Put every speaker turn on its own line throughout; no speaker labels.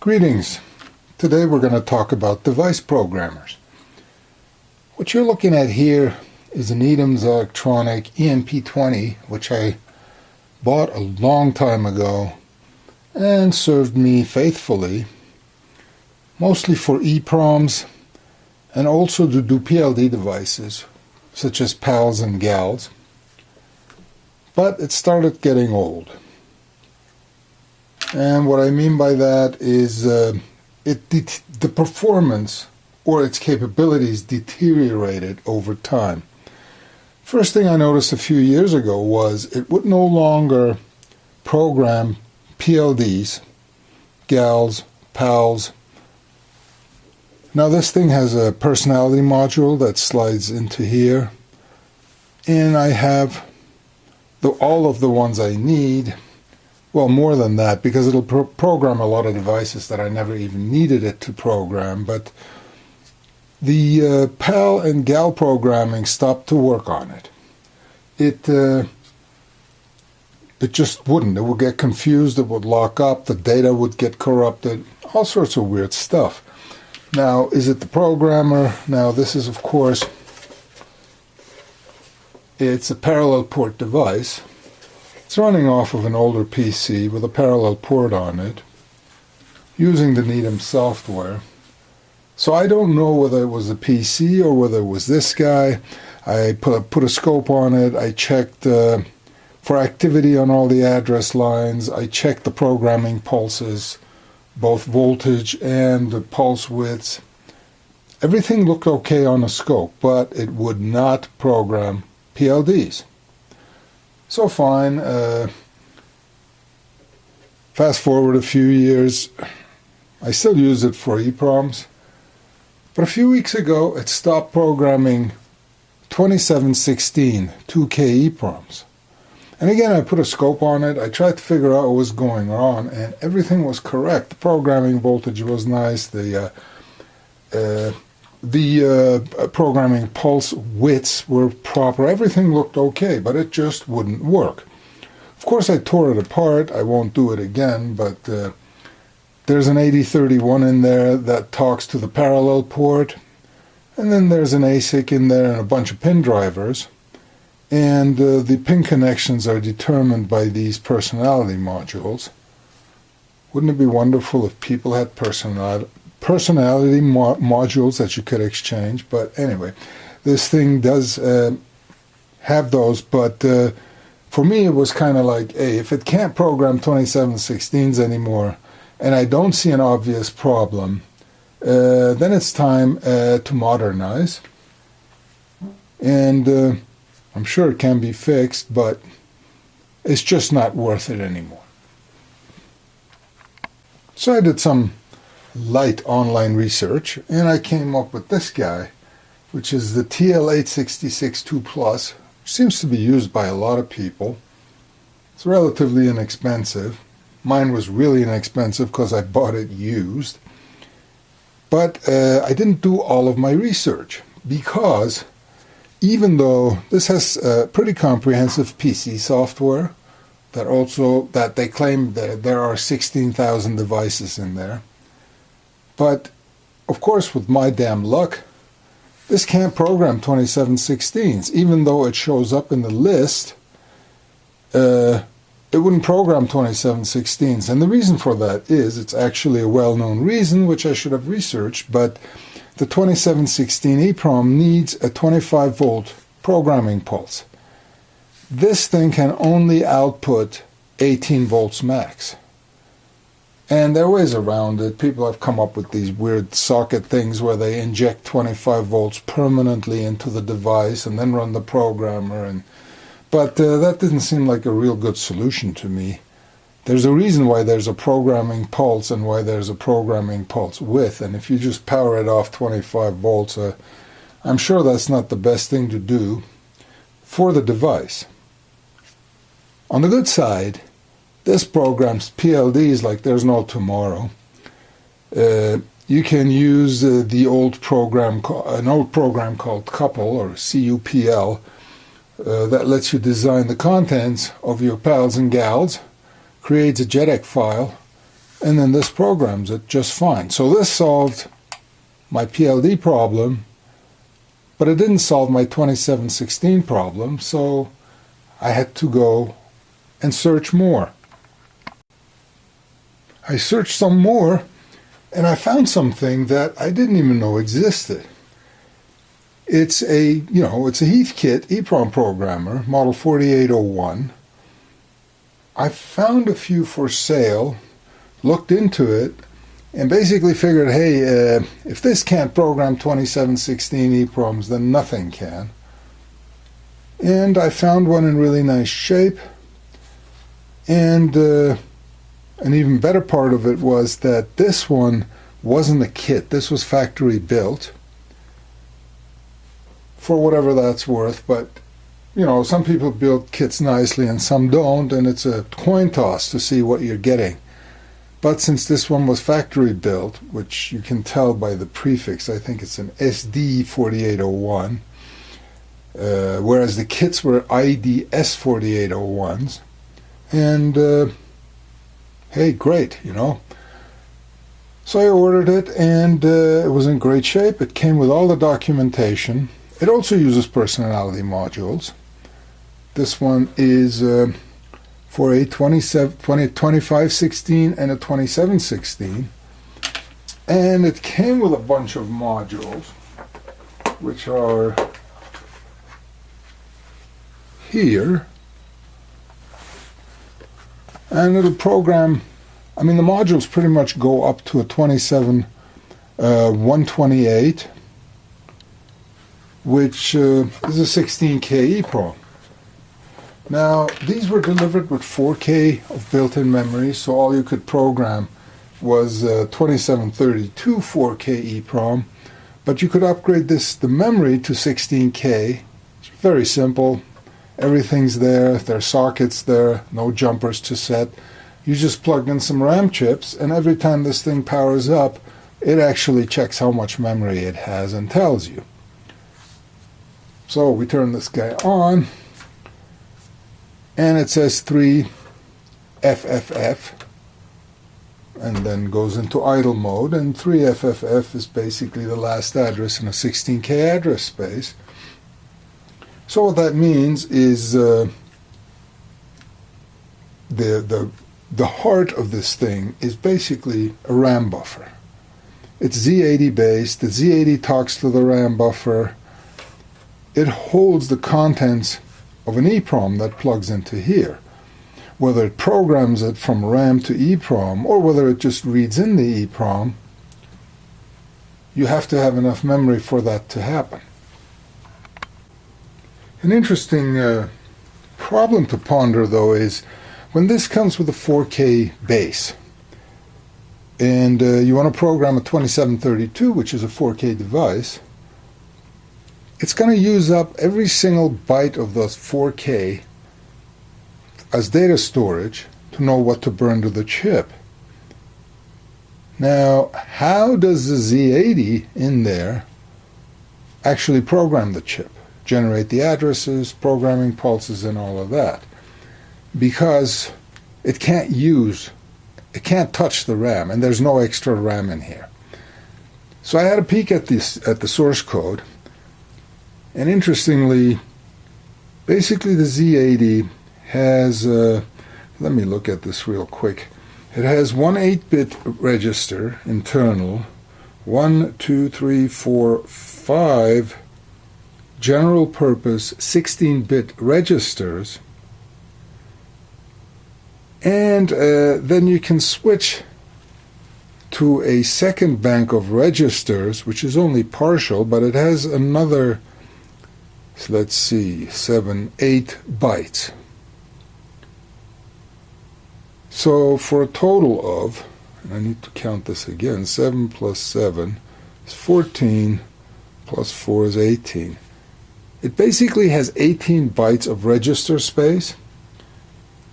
Greetings. Today we're going to talk about device programmers. What you're looking at here is an Edom's electronic EMP20, which I bought a long time ago and served me faithfully, mostly for EPROMs and also to do PLD devices such as PALs and GALs. But it started getting old. And what I mean by that is the performance or its capabilities deteriorated over time. First thing I noticed a few years ago was it would no longer program PLDs, GALs, PALs. Now this thing has a personality module that slides into here, and I have all of the ones I need. Well, more than that, because it'll program a lot of devices that I never even needed it to program. But the PAL and GAL programming stopped to work on it. It just wouldn't. It would get confused. It would lock up. The data would get corrupted. All sorts of weird stuff. Now, is it the programmer? Now, this is, of course, it's a parallel port device. It's running off of an older PC with a parallel port on it, using the Needham software. So I don't know whether it was the PC or whether it was this guy. I put a scope on it. I checked for activity on all the address lines. I checked the programming pulses, both voltage and the pulse widths. Everything looked okay on the scope, but it would not program PLDs. So fine, fast forward a few years, I still use it for EPROMs, but a few weeks ago it stopped programming 2716 2K EPROMs. And again, I put a scope on it, I tried to figure out what was going on, and everything was correct. The programming voltage was nice, the programming pulse widths were proper. Everything looked okay, but it just wouldn't work. Of course, I tore it apart. I won't do it again, but there's an 8031 in there that talks to the parallel port, and then there's an ASIC in there and a bunch of pin drivers, and the pin connections are determined by these personality modules. Wouldn't it be wonderful if people had personality modules that you could exchange? But anyway, this thing does have those, but for me it was kind of like, hey, if it can't program 2716s anymore and I don't see an obvious problem, then it's time to modernize. And I'm sure it can be fixed, but it's just not worth it anymore. So I did some light online research, and I came up with this guy, which is the TL8662 Plus, which seems to be used by a lot of people. It's relatively inexpensive. Mine was really inexpensive because I bought it used. But I didn't do all of my research, because even though this has pretty comprehensive PC software, that they claim that there are 16,000 devices in there. But, of course, with my damn luck, this can't program 2716s. Even though it shows up in the list, it wouldn't program 2716s. And the reason for that is, it's actually a well-known reason, which I should have researched, but the 2716 EPROM needs a 25-volt programming pulse. This thing can only output 18 volts max. And there are ways around it. People have come up with these weird socket things where they inject 25 volts permanently into the device and then run the programmer. But that didn't seem like a real good solution to me. There's a reason why there's a programming pulse and why there's a programming pulse width. And if you just power it off 25 volts, I'm sure that's not the best thing to do for the device. On the good side, this programs PLDs like there's no tomorrow. You can use an old program called Couple, or CUPL, that lets you design the contents of your PALs and GALs, creates a JEDEC file, and then this programs it just fine. So this solved my PLD problem, but it didn't solve my 2716 problem, so I had to go and search more. I searched some more, and I found something that I didn't even know existed. It's a Heathkit EPROM programmer, model 4801. I found a few for sale, looked into it, and basically figured, hey, if this can't program 2716 EPROMs, then nothing can. And I found one in really nice shape, and an even better part of it was that this one wasn't a kit. This was factory built, for whatever that's worth. But some people build kits nicely and some don't, and it's a coin toss to see what you're getting. But since this one was factory built, which you can tell by the prefix, I think it's an SD-4801, whereas the kits were IDS-4801s, and hey, great, So I ordered it, and it was in great shape. It came with all the documentation. It also uses personality modules. This one is for a 2516 and a 2716. And it came with a bunch of modules, which are here. And it'll program, the modules pretty much go up to a 128, which is a 16K EPROM. Now, these were delivered with 4K of built-in memory, so all you could program was 2732 4K EPROM, but you could upgrade the memory to 16K. It's very simple. Everything's there, there are sockets there, no jumpers to set. You just plug in some RAM chips, and every time this thing powers up, it actually checks how much memory it has and tells you. So we turn this guy on, and it says 3FFF, and then goes into idle mode, and 3FFF is basically the last address in a 16K address space. So what that means is the heart of this thing is basically a RAM buffer. It's Z80 based. The Z80 talks to the RAM buffer. It holds the contents of an EPROM that plugs into here. Whether it programs it from RAM to EPROM or whether it just reads in the EPROM, you have to have enough memory for that to happen. An interesting problem to ponder, though, is when this comes with a 4K base and you want to program a 2732, which is a 4K device, it's going to use up every single byte of those 4K as data storage to know what to burn to the chip. Now, how does the Z80 in there actually program the chip? Generate the addresses, programming pulses, and all of that? Because it can't touch the RAM, and there's no extra RAM in here. So I had a peek at the source code, and interestingly, basically the Z80 has, let me look at this real quick. It has one 8-bit register internal, 1, 2, 3, 4, 5 general purpose 16-bit registers, and then you can switch to a second bank of registers, which is only partial, but it has another, let's see, 7, 8 bytes. So for a total of, and I need to count this again, 7 plus 7 is 14, plus 4 is 18. It basically has 18 bytes of register space.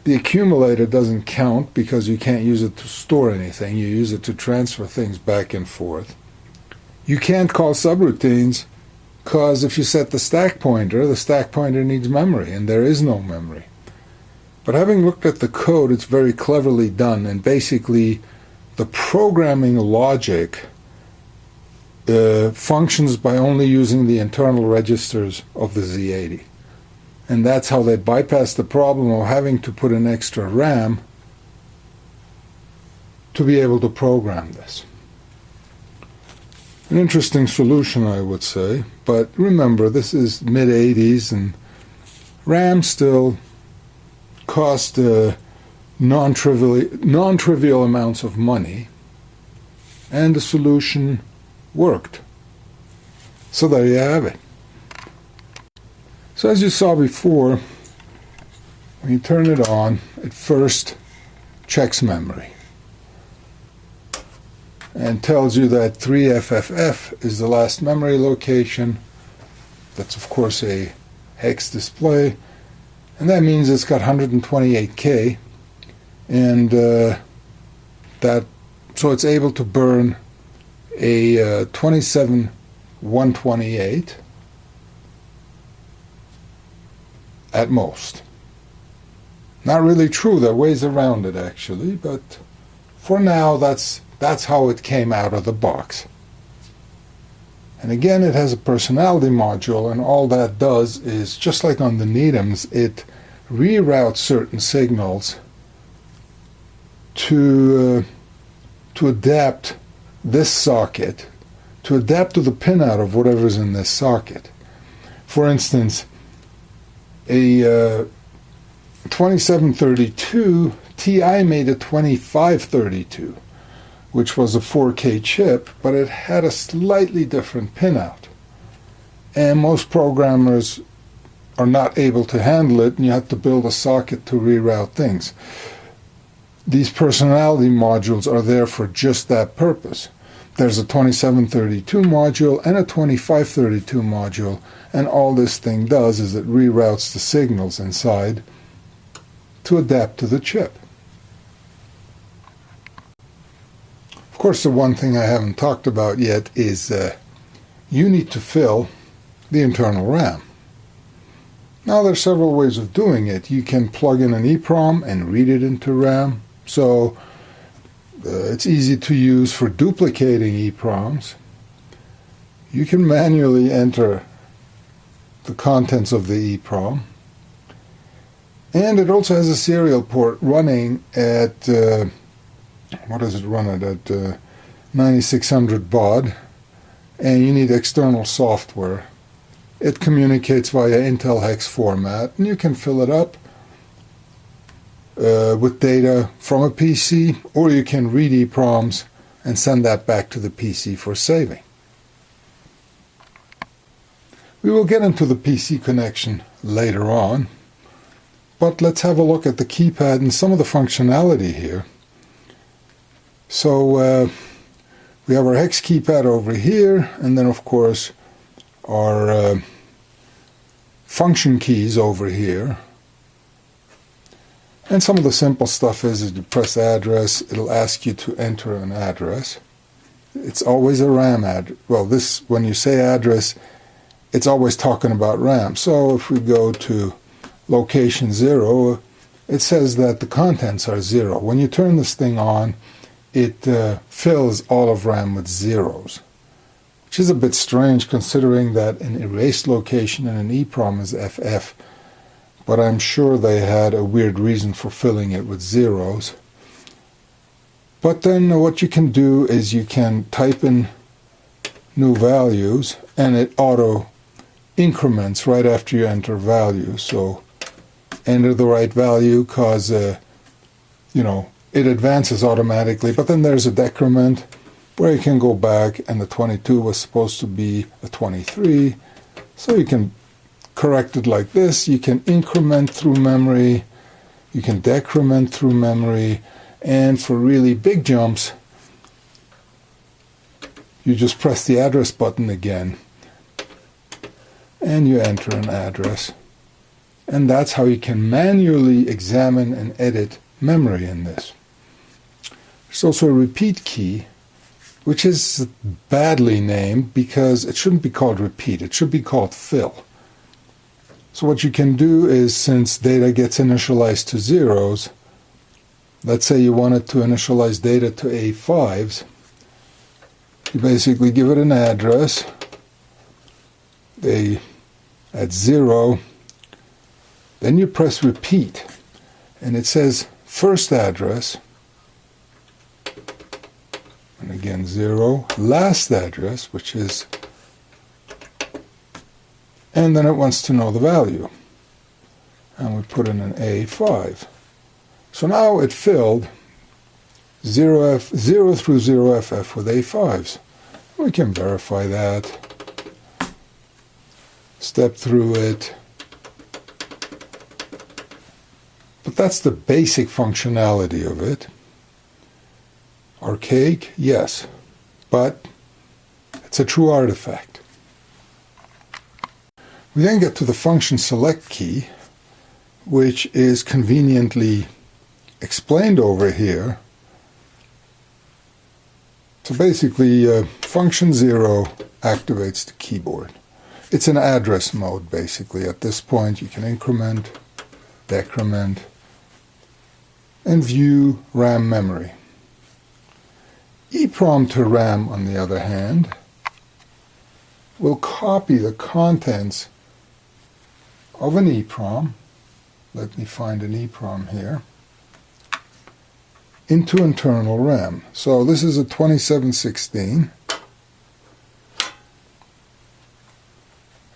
The accumulator doesn't count because you can't use it to store anything. You use it to transfer things back and forth. You can't call subroutines because if you set the stack pointer needs memory, and there is no memory. But having looked at the code, it's very cleverly done, and basically the programming logic functions by only using the internal registers of the Z80. And that's how they bypass the problem of having to put an extra RAM to be able to program this. An interesting solution, I would say, but remember, this is mid-80s, and RAM still cost non-trivial amounts of money, and the solution worked. So there you have it. So as you saw before, when you turn it on, it first checks memory and tells you that 3FFF is the last memory location. That's of course a hex display, and that means it's got 128K, and so it's able to burn a 27128 at most. Not really true, there are ways around it actually, but for now that's how it came out of the box. And again, it has a personality module, and all that does is, just like on the Needhams, it reroutes certain signals to adapt this socket, to adapt to the pinout of whatever's in this socket. For instance, a 2732 Ti made a 2532, which was a 4K chip, but it had a slightly different pinout. And most programmers are not able to handle it, and you have to build a socket to reroute things. These personality modules are there for just that purpose. There's a 2732 module and a 2532 module, and all this thing does is it reroutes the signals inside to adapt to the chip. Of course, the one thing I haven't talked about yet is you need to fill the internal RAM. Now, there are several ways of doing it. You can plug in an EPROM and read it into RAM. So it's easy to use for duplicating EPROMs. You can manually enter the contents of the EPROM. And it also has a serial port running at, what does it run at 9600 baud. And you need external software. It communicates via Intel hex format, and you can fill it up with data from a PC, or you can read EPROMs and send that back to the PC for saving. We will get into the PC connection later on, but let's have a look at the keypad and some of the functionality here. So we have our hex keypad over here, and then of course our function keys over here. And some of the simple stuff is you press address, it'll ask you to enter an address. It's always a RAM address. Well, when you say address, it's always talking about RAM. So if we go to location 0, it says that the contents are 0. When you turn this thing on, it fills all of RAM with zeros, which is a bit strange considering that an erased location in an EPROM is FF. But I'm sure they had a weird reason for filling it with zeros. But then what you can do is you can type in new values, and it auto increments right after you enter values. So enter the right value, because it advances automatically. But then there's a decrement where you can go back, and the 22 was supposed to be a 23. So you can correct it like this. You can increment through memory, you can decrement through memory, and for really big jumps, you just press the address button again, and you enter an address. And that's how you can manually examine and edit memory in this. There's also a repeat key, which is badly named because it shouldn't be called repeat, it should be called fill. So what you can do is, since data gets initialized to zeros, let's say you wanted to initialize data to A5s, you basically give it an address, at 0, then you press repeat, and it says first address, and again 0, last address, which is, and then it wants to know the value, and we put in an A5. So now it filled 0 through 0FF with A5s. We can verify that, step through it. But that's the basic functionality of it. Archaic? Yes. But it's a true artifact. We then get to the function select key, which is conveniently explained over here. So basically, function 0 activates the keyboard. It's an address mode, basically. At this point, you can increment, decrement, and view RAM memory. EPROM to RAM, on the other hand, will copy the contents of an EPROM. Let me find an EPROM here. Into internal RAM. So this is a 2716.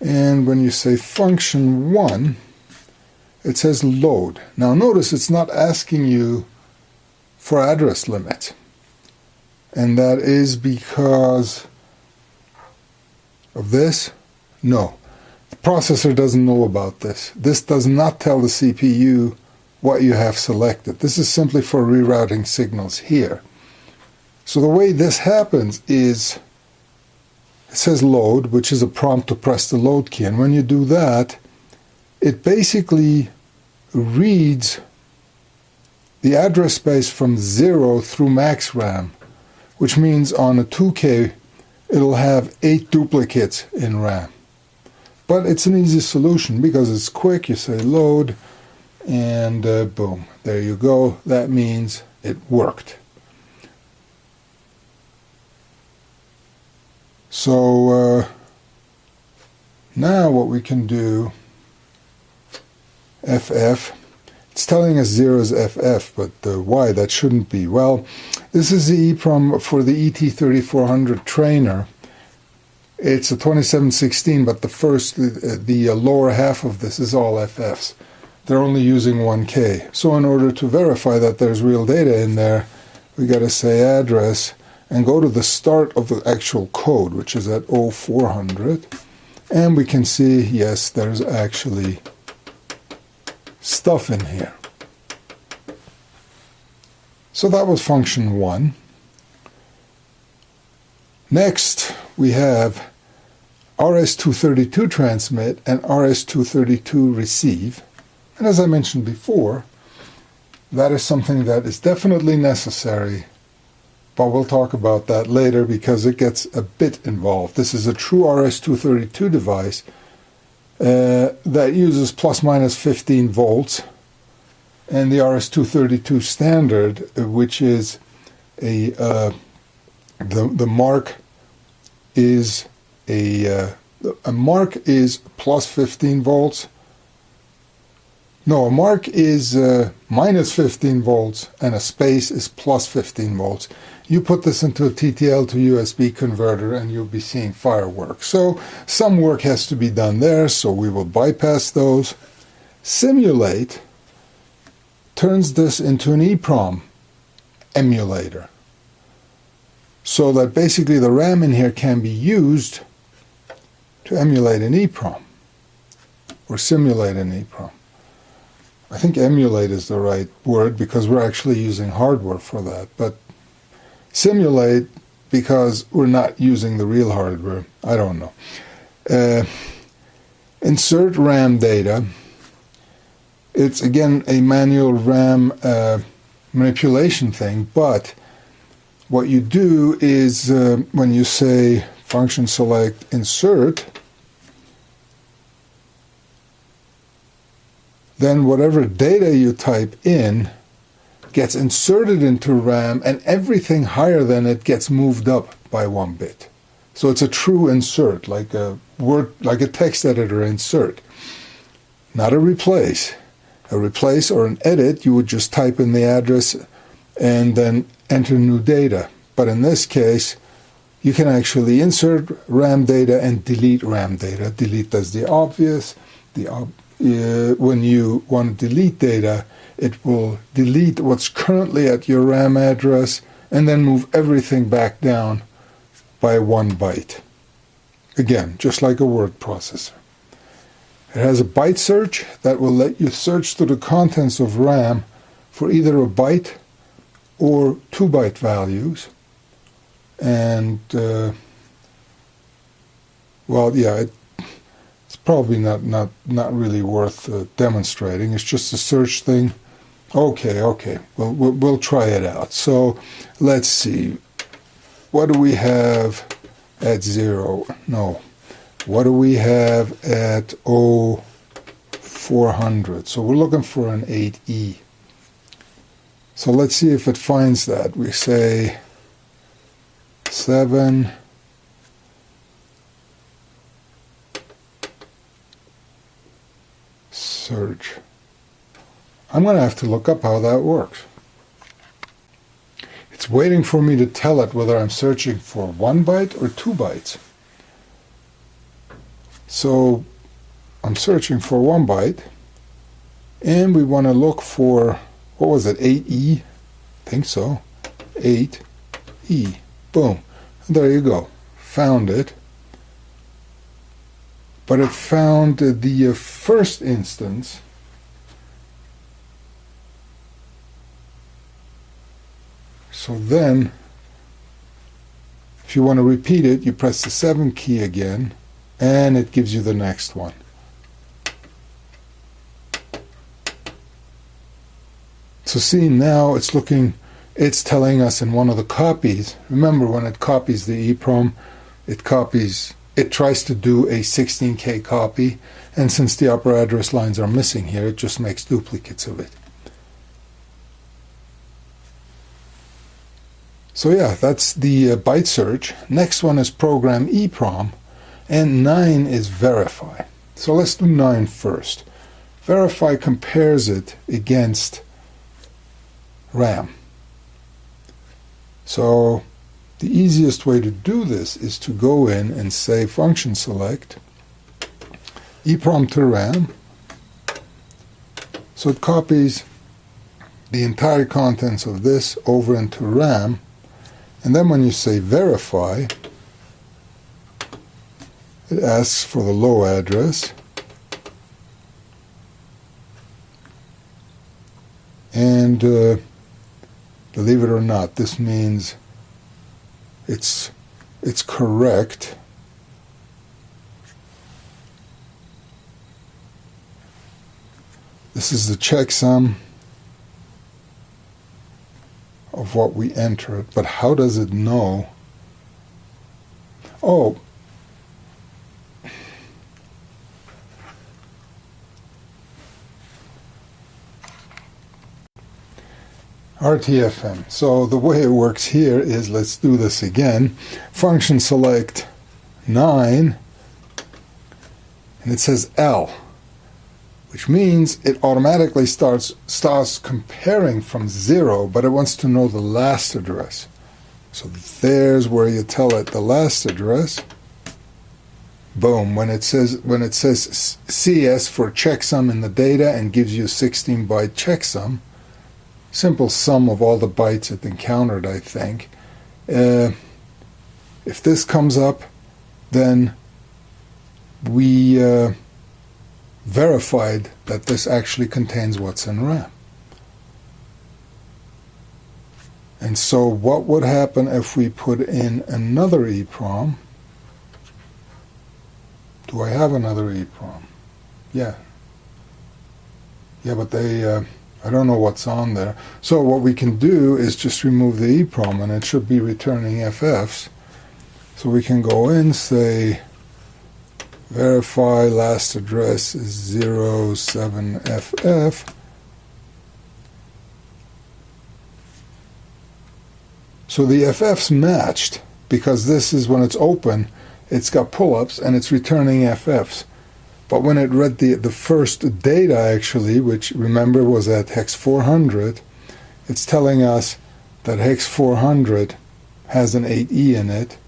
And when you say function 1, it says load. Now notice it's not asking you for address limits. And that is because of this? No. The processor doesn't know about this. This does not tell the CPU what you have selected. This is simply for rerouting signals here. So the way this happens is, it says load, which is a prompt to press the load key. And when you do that, it basically reads the address space from 0 through max RAM, which means on a 2K, it'll have 8 duplicates in RAM. But it's an easy solution because it's quick. You say load, and boom, there you go. That means it worked. So now what we can do, FF, it's telling us 0 is FF, but why? That shouldn't be. Well, this is the EPROM for the ET3400 trainer. It's a 2716, but the lower half of this is all FFs. They're only using 1K. So in order to verify that there's real data in there, we got to say address and go to the start of the actual code, which is at 0400. And we can see, yes, there's actually stuff in here. So that was function 1. Next, we have RS-232 transmit and RS-232 receive. And as I mentioned before, that is something that is definitely necessary, but we'll talk about that later because it gets a bit involved. This is a true RS-232 device that uses plus minus 15 volts, and the RS-232 standard, which is the mark is a mark is plus 15 volts. No, a mark is minus 15 volts, and a space is plus 15 volts. You put this into a TTL to USB converter, and you'll be seeing fireworks. So some work has to be done there, so we will bypass those. Simulate turns this into an EPROM emulator, so that basically the RAM in here can be used to emulate an EPROM, or simulate an EPROM. I think emulate is the right word because we're actually using hardware for that, but simulate because we're not using the real hardware. I don't know. Insert RAM data. It's again a manual RAM manipulation thing, but what you do is when you say function select insert, then whatever data you type in gets inserted into RAM, and everything higher than it gets moved up by 1 bit. So it's a true insert, like a text editor insert, not a replace. A replace or an edit, you would just type in the address and then enter new data. But in this case, you can actually insert RAM data and delete RAM data. Delete does the obvious. When you want to delete data, it will delete what's currently at your RAM address and then move everything back down by 1 byte. Again, just like a word processor. It has a byte search that will let you search through the contents of RAM for either a byte or 2 byte values. And, it's probably not really worth demonstrating. It's just a search thing. Okay. We'll try it out. So let's see. What do we have at 0? No. What do we have at 0400? So we're looking for an 8E. So let's see if it finds that. We say 7 search. I'm going to have to look up how that works. It's waiting for me to tell it whether I'm searching for 1 byte or 2 bytes. So I'm searching for 1 byte, and we want to look for, what was it, 8E? I think so. 8E. Boom. And there you go. Found it. But it found the first instance. So then, if you want to repeat it, you press the 7 key again, and it gives you the next one. So see, now it's telling us in one of the copies. Remember, when it copies the EPROM, it tries to do a 16K copy, and since the upper address lines are missing here, it just makes duplicates of it. So yeah, that's the byte search. Next one is program EPROM, and 9 is verify. So let's do 9 first. Verify compares it against RAM. So the easiest way to do this is to go in and say function select EPROM to RAM. So it copies the entire contents of this over into RAM. And then when you say verify, it asks for the low address. And believe it or not, this means it's correct. This is the checksum of what we entered, but how does it know? Oh, RTFM. So the way it works here is, let's do this again. Function select 9, and it says L, which means it automatically starts comparing from 0, but it wants to know the last address. So there's where you tell it the last address. Boom. When it says CS for checksum in the data and gives you a 16-byte checksum, simple sum of all the bytes it encountered, I think. If this comes up, then we verified that this actually contains what's in RAM. And so what would happen if we put in another EPROM? Do I have another EPROM? Yeah. Yeah, but I don't know what's on there. So what we can do is just remove the EPROM, and it should be returning FFs. So we can go in, say verify last address is 07FF, So the FFs matched, because this is when it's open, it's got pull-ups and it's returning FFs. But when it read the first data, actually, which remember was at hex 400, it's telling us that hex 400 has an 8E in it,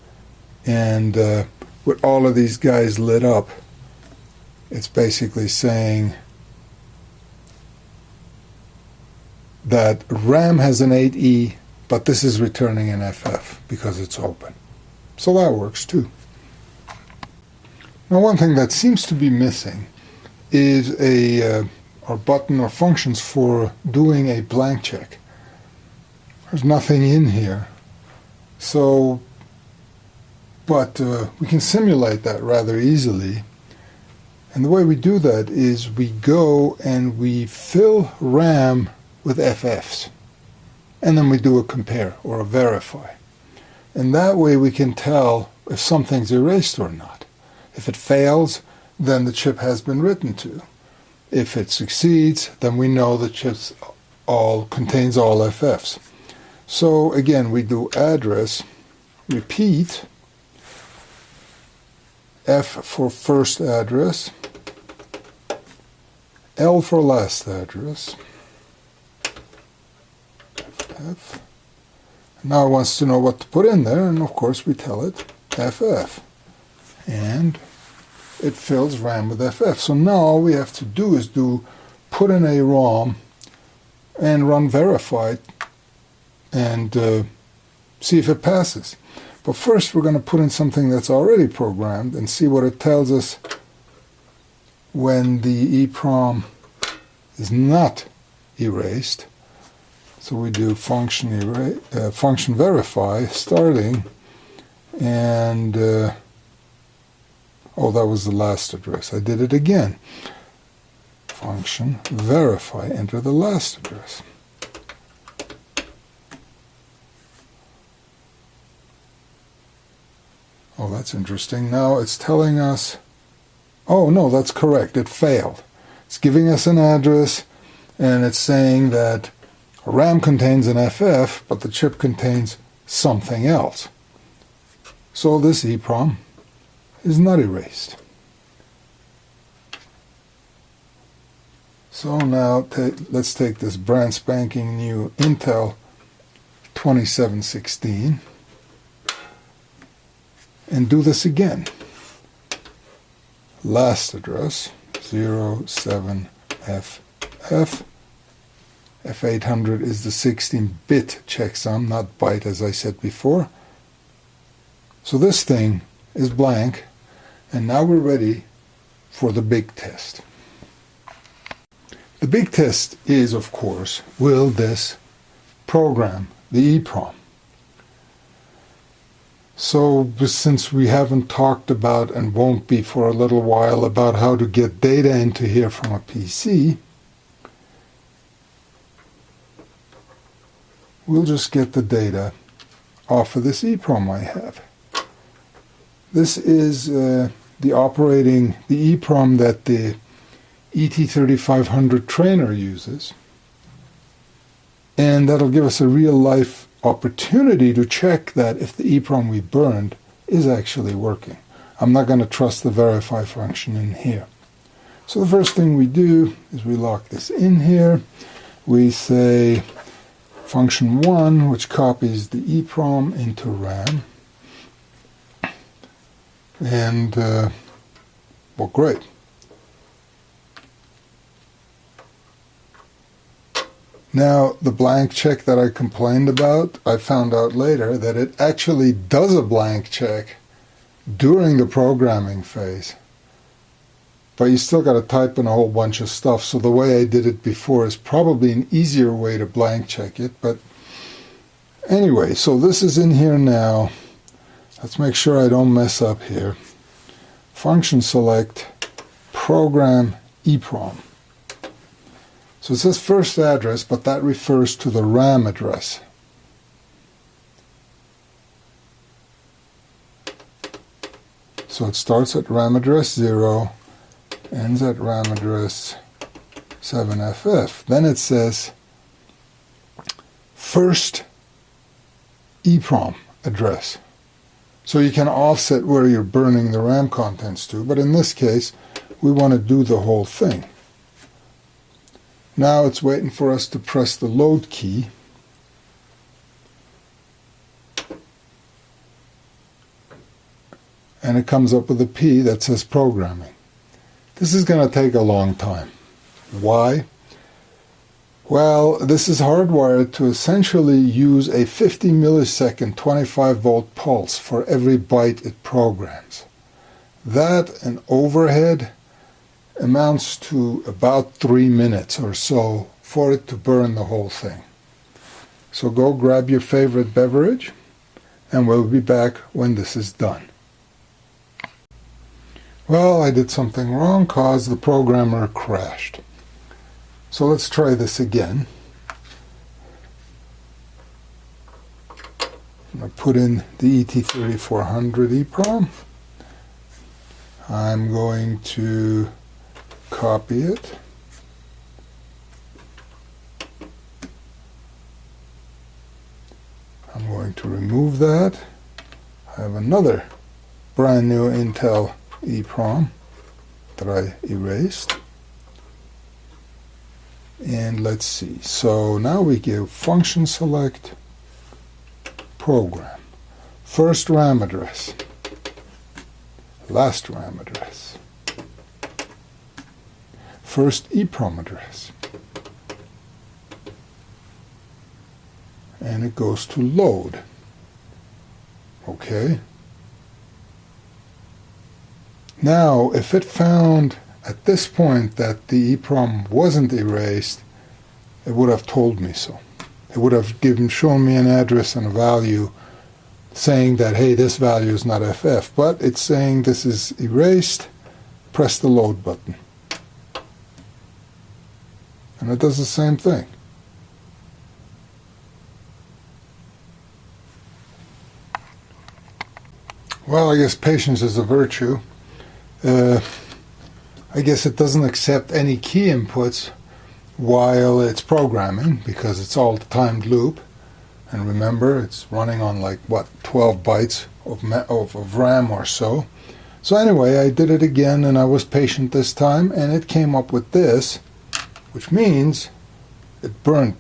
and with all of these guys lit up, it's basically saying that RAM has an 8E, but this is returning an FF because it's open. So that works too. Now, one thing that seems to be missing is a button or functions for doing a blank check. There's nothing in here. So, but we can simulate that rather easily. And the way we do that is we go and we fill RAM with FFs. And then we do a compare or a verify. And that way we can tell if something's erased or not. If it fails, then the chip has been written to. If it succeeds, then we know the chip contains all FFs. So again, we do address, repeat, F for first address, L for last address, F. Now it wants to know what to put in there, and of course we tell it FF. And it fills RAM with FF. So now all we have to do is put in a ROM and run verify and see if it passes. But first we're going to put in something that's already programmed and see what it tells us when the EPROM is not erased. So we do function verify starting, and oh, that was the last address. I did it again. Function verify, enter the last address. Oh, that's interesting. Now it's telling us, oh no, that's correct, it failed. It's giving us an address, and it's saying that RAM contains an FF, but the chip contains something else. So this EPROM is not erased. So now let's take this brand spanking new Intel 2716 and do this again. Last address 07FF. F800 is the 16-bit checksum, not byte as I said before. So this thing is blank, and now we're ready for the big test. The big test is, of course, will this program the EPROM? So since we haven't talked about, and won't be for a little while, about how to get data into here from a PC, we'll just get the data off of this EPROM I have. This is the EPROM that the ET3500 trainer uses, and that'll give us a real-life opportunity to check that if the EPROM we burned is actually working. I'm not going to trust the verify function in here. So the first thing we do is we lock this in here. We say function 1, which copies the EPROM into RAM. And, well, great. Now, the blank check that I complained about, I found out later that it actually does a blank check during the programming phase. But you still got to type in a whole bunch of stuff, so the way I did it before is probably an easier way to blank check it. But anyway, so this is in here now. Let's make sure I don't mess up here. Function select program EPROM. So it says first address, but that refers to the RAM address. So it starts at RAM address 0, ends at RAM address 7FF. Then it says first EPROM address. So you can offset where you're burning the RAM contents to, but in this case, we want to do the whole thing. Now it's waiting for us to press the load key. And it comes up with a P that says programming. This is going to take a long time. Why? Well, this is hardwired to essentially use a 50 millisecond 25 volt pulse for every byte it programs. That and overhead amounts to about 3 minutes or so for it to burn the whole thing. So go grab your favorite beverage, and we'll be back when this is done. Well, I did something wrong because the programmer crashed. So let's try this again. I'm going to put in the ET3400 EPROM. I'm going to copy it. I'm going to remove that. I have another brand new Intel EPROM that I erased. And let's see. So now we give function select program. First RAM address. Last RAM address. First EPROM address. And it goes to load. Okay. Now, if it found at this point that the EPROM wasn't erased, it would have told me so. It would have shown me an address and a value saying that, hey, this value is not FF, but it's saying this is erased, press the load button. And it does the same thing. Well, I guess patience is a virtue. I guess it doesn't accept any key inputs while it's programming because it's all timed loop. And remember, it's running on like, what, 12 bytes of RAM or so. So anyway, I did it again and I was patient this time and it came up with this, which means it burned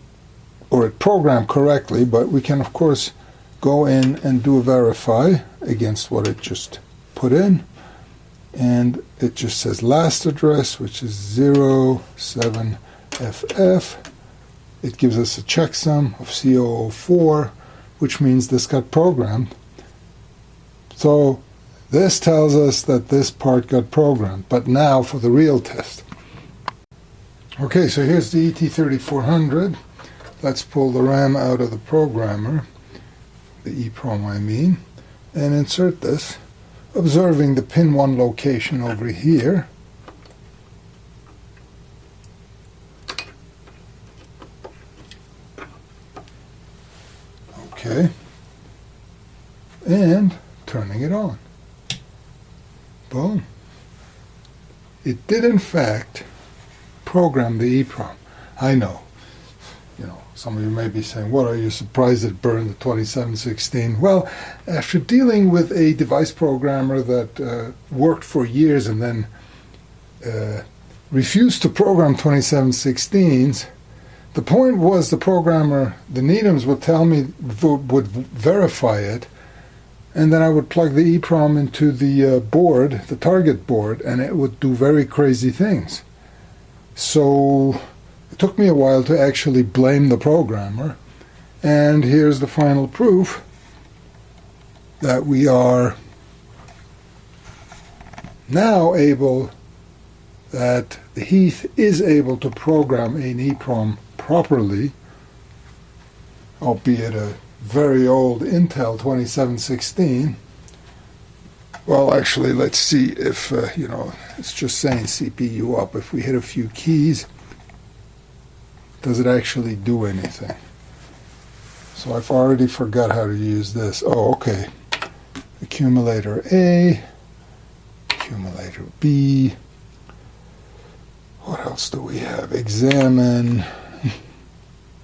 or it programmed correctly, but we can of course go in and do a verify against what it just put in. And it just says last address, which is 07FF. It gives us a checksum of C004, which means this got programmed. So this tells us that this part got programmed. But now for the real test. Okay, so here's the ET3400. Let's pull the RAM out of the programmer, the EPROM I mean, and insert this, observing the pin 1 location over here. Okay, and turning it on. Boom. It did in fact program the EPROM. I know. Some of you may be saying, what, are you surprised it burned the 2716? Well, after dealing with a device programmer that worked for years and then refused to program 2716s, the point was the programmer, the Needhams, would tell me, would verify it, and then I would plug the EPROM into the board, the target board, and it would do very crazy things. So it took me a while to actually blame the programmer, and here's the final proof that we are now able, that the Heath is able to program an EPROM properly, albeit a very old Intel 2716. Well, actually, let's see if, it's just saying CPU up. If we hit a few keys, does it actually do anything? So I've already forgot how to use this. Oh, okay. Accumulator A, accumulator B. What else do we have? Examine.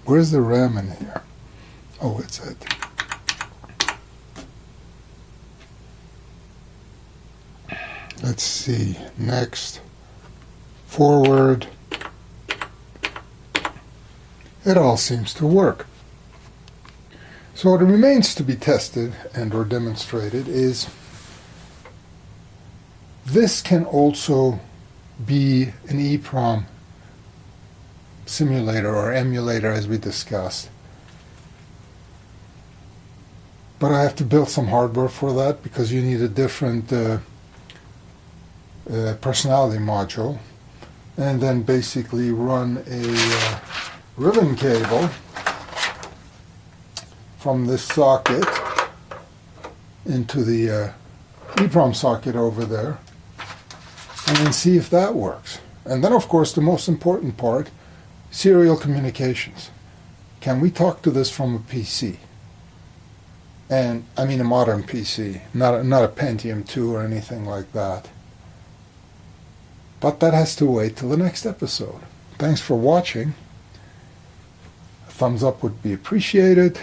Where's the RAM in here? Oh, it's it. Let's see, next, forward. It all seems to work. So what remains to be tested and or demonstrated is this can also be an EPROM simulator or emulator, as we discussed. But I have to build some hardware for that because you need a different personality module, and then basically run a ribbon cable from this socket into the EPROM socket over there, and then see if that works. And then, of course, the most important part, serial communications. Can we talk to this from a PC? And I mean a modern PC, not a Pentium 2 or anything like that. But that has to wait till the next episode. Thanks for watching. A thumbs up would be appreciated.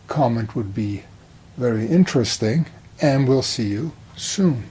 Comment would be very interesting. And we'll see you soon.